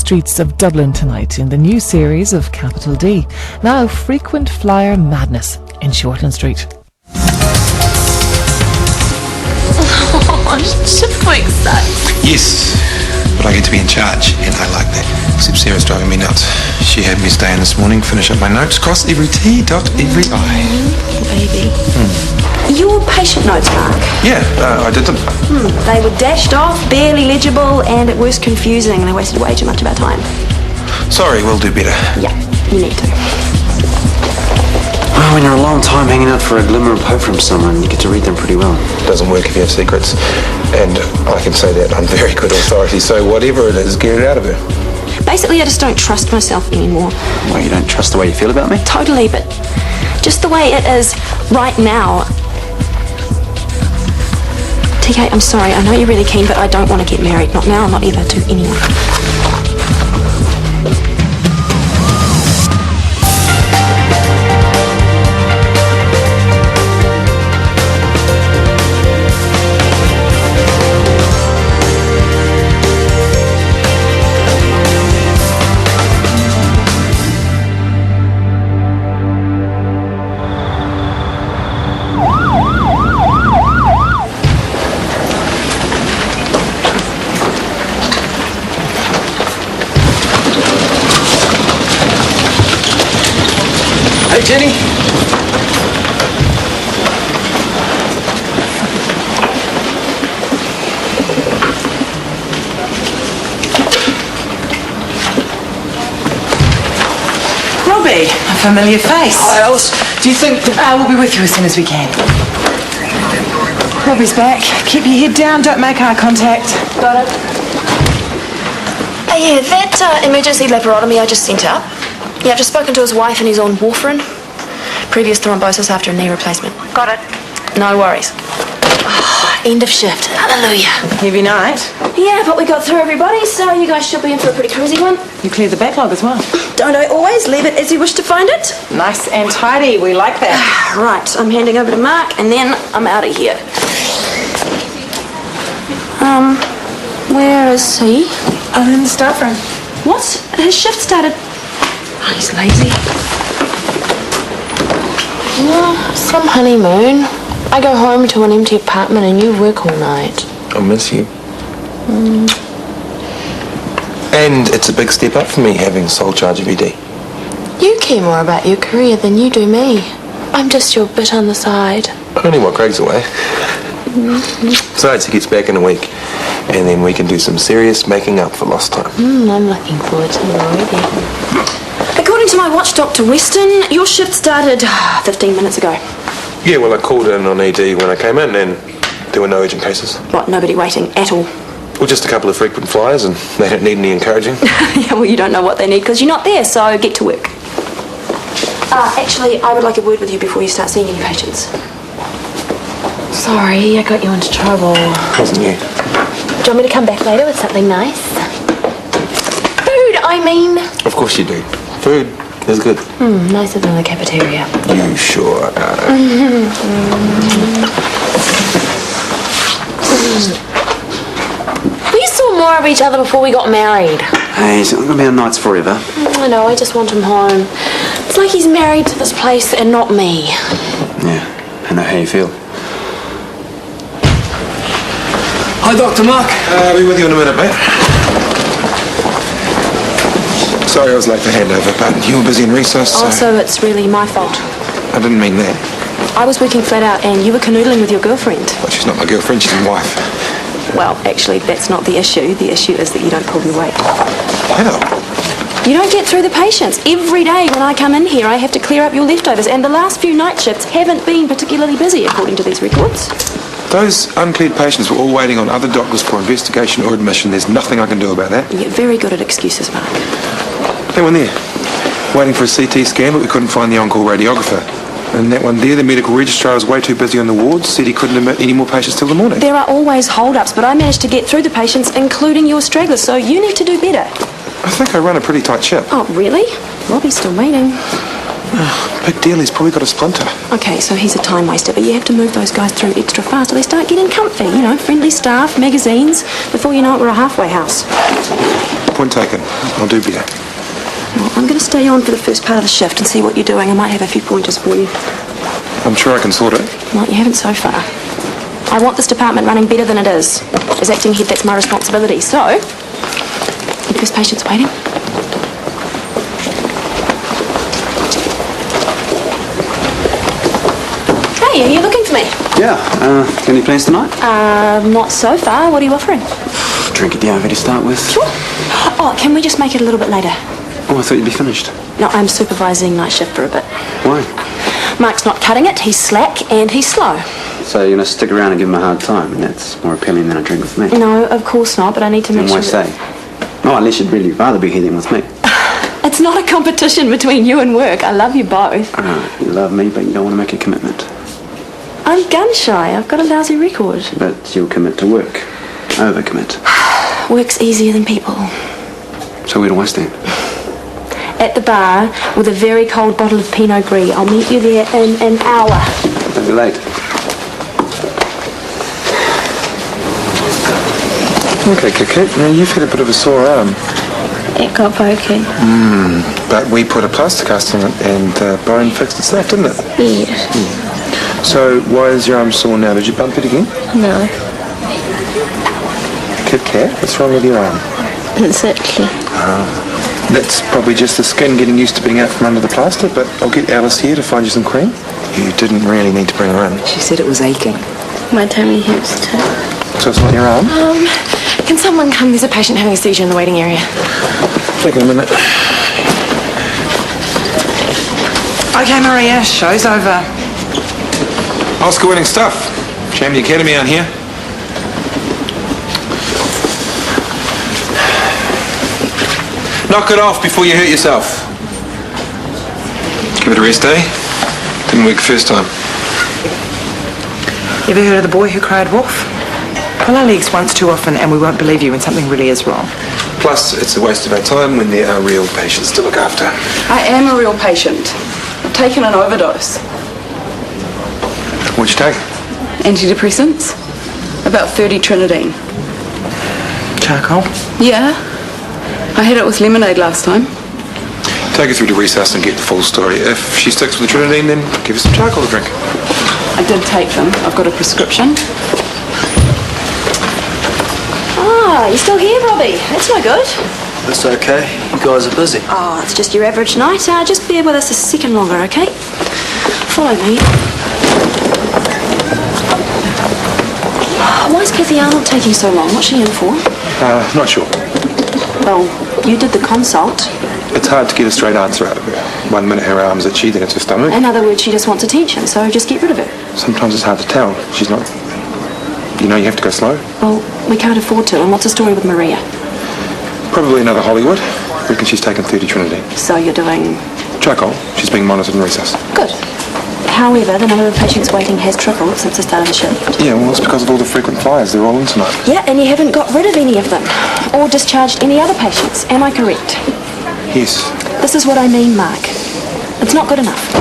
streets of Dublin tonight in the new series of Capital D. Now, frequent flyer madness in Shortland Street. Oh, shift week sucks. Yes, but I get to be in charge, and I like that. Except Sarah's driving me nuts. She had me stay in this morning, finish up my notes, cross every T, dot every I. Baby. Your patient notes, Mark. Yeah, I did them. They were dashed off, barely legible, and at worst confusing. They wasted way too much of our time. Sorry, we'll do better. Yeah, you need to. Well, when you're a long time hanging out for a glimmer of hope from someone, you get to read them pretty well. Doesn't work if you have secrets. And I can say that on very good authority, so whatever it is, get it out of her. Basically, I just don't trust myself anymore. Well, you don't trust the way you feel about me? Totally, but just the way it is right now. TK, I'm sorry. I know you're really keen, but I don't want to get married. Not now, not ever, to anyone. Hey, Jenny. Robbie, a familiar face. Hi, Alice. Do you think we'll be with you as soon as we can? Robbie's back. Keep your head down, don't make eye contact. Got it. Yeah, that emergency laparotomy I just sent up. Yeah, I've just spoken to his wife and he's on warfarin. Previous thrombosis after a knee replacement. Got it. No worries. End of shift. Hallelujah. Heavy night. Yeah, but we got through everybody, so you guys should be in for a pretty crazy one. You cleared the backlog as well. Don't I always leave it as you wish to find it? Nice and tidy. We like that. Right, I'm handing over to Mark and then I'm out of here. Where is he? In the staff room. What? His shift started. Oh, he's lazy. Some honeymoon. I go home to an empty apartment and you work all night. I miss you. And it's a big step up for me having sole charge of ED. You care more about your career than you do me. I'm just your bit on the side. Only while Craig's away. Besides, he gets back in a week. And then we can do some serious making up for lost time. I'm looking forward to it already. According to my watch, Dr. Weston, your shift started 15 minutes ago. Yeah, well, I called in on ED when I came in and there were no urgent cases. What, nobody waiting at all? Well, just a couple of frequent flyers and they don't need any encouraging. Yeah, well, you don't know what they need because you're not there, so get to work. Actually, I would like a word with you before you start seeing any patients. Sorry, I got you into trouble. Wasn't you? Do you want me to come back later with something nice? Food, I mean. Of course you do. Food is good. Nicer than the cafeteria. You sure are. We saw more of each other before we got married. Hey, it's not going to be on nights forever. I know, I just want him home. It's like he's married to this place and not me. Yeah, I know how you feel. Hi, Dr. Mark. I'll be with you in a minute, mate. Sorry I was late for handover, but you were busy in recess, so... Also, it's really my fault. I didn't mean that. I was working flat out and you were canoodling with your girlfriend. Well, she's not my girlfriend, she's my wife. Well, actually, that's not the issue. The issue is that you don't pull your weight. I know. You don't get through the patients. Every day when I come in here, I have to clear up your leftovers, and the last few night shifts haven't been particularly busy, according to these records. Those uncleared patients were all waiting on other doctors for investigation or admission. There's nothing I can do about that. You're very good at excuses, Mark. That one there, waiting for a CT scan, but we couldn't find the on-call radiographer. And that one there, the medical registrar was way too busy on the wards, said he couldn't admit any more patients till the morning. There are always hold-ups, but I managed to get through the patients, including your stragglers, so you need to do better. I think I run a pretty tight ship. Oh, really? Robbie's still waiting. Big deal, he's probably got a splinter. Okay, so he's a time waster, but you have to move those guys through extra fast or they start getting comfy, you know, friendly staff, magazines. Before you know it, we're a halfway house. Point taken. I'll do better. Well, I'm going to stay on for the first part of the shift and see what you're doing. I might have a few pointers for you. I'm sure I can sort it. Well, you haven't so far. I want this department running better than it is. As acting head, that's my responsibility. So, your first patient's waiting. Hey, are you looking for me? Yeah, got any plans tonight? Not so far. What are you offering? Drink at the RV to start with. Sure. Oh, can we just make it a little bit later? Oh, I thought you'd be finished. No, I'm supervising night shift for a bit. Why? Mark's not cutting it. He's slack and he's slow. So you're going to stick around and give him a hard time, and that's more appealing than a drink with me. No, of course not, but I need to make And sure... why say? Oh, unless you'd really rather be here than with me. It's not a competition between you and work. I love you both. You love me, but you don't want to make a commitment. I'm gun-shy. I've got a lousy record. But you'll commit to work. Overcommit. Work's easier than people. So where do I stand? At the bar with a very cold bottle of Pinot Gris. I'll meet you there in an hour. Don't be late. Okay, Kit. Now, you've had a bit of a sore arm. It got pokey. But we put a plaster cast on it and the bone fixed itself, didn't it? Yeah. So, why is your arm sore now? Did you bump it again? No. Kit Kat, what's wrong with your arm? Exactly. That's probably just the skin getting used to being out from under the plaster, but I'll get Alice here to find you some cream. You didn't really need to bring her in. She said it was aching. My tummy hurts too. So it's not your arm? Can someone come? There's a patient having a seizure in the waiting area. Take a minute. Okay, Maria, show's over. Oscar winning stuff. Shame the academy aren't here. Knock it off before you hurt yourself. Give it a rest, eh? Didn't work the first time. You ever heard of the boy who cried wolf? Pull our legs once too often and we won't believe you when something really is wrong. Plus, it's a waste of our time when there are real patients to look after. I am a real patient. I've taken an overdose. What'd you take? Antidepressants. About 30 Trinidine. Charcoal? Yeah. I had it with lemonade last time. Take her through to recess and get the full story. If she sticks with the Trinidine, then give her some charcoal to drink. I did take them. I've got a prescription. Ah, you still here, Robbie? That's no good. That's okay. You guys are busy. Oh, it's just your average night. Just bear with us a second longer, okay? Follow me. Why is Kathy Arnold taking so long? What's she in for? Not sure. Well, you did the consult. It's hard to get a straight answer out of her. 1 minute her arm's itchy, then it's her stomach. In other words, she just wants attention, so just get rid of her. Sometimes it's hard to tell. She's not... You know, you have to go slow. Well, we can't afford to. And what's the story with Maria? Probably another Hollywood. Reckon she's taken 30 Trinidine. So you're doing... Charcoal. She's being monitored in recess. Good. However, the number of patients waiting has tripled since the start of the shift. Yeah, well, it's because of all the frequent flyers. They're all in tonight. Yeah, and you haven't got rid of any of them. Or discharged any other patients. Am I correct? Yes. This is what I mean, Mark. It's not good enough.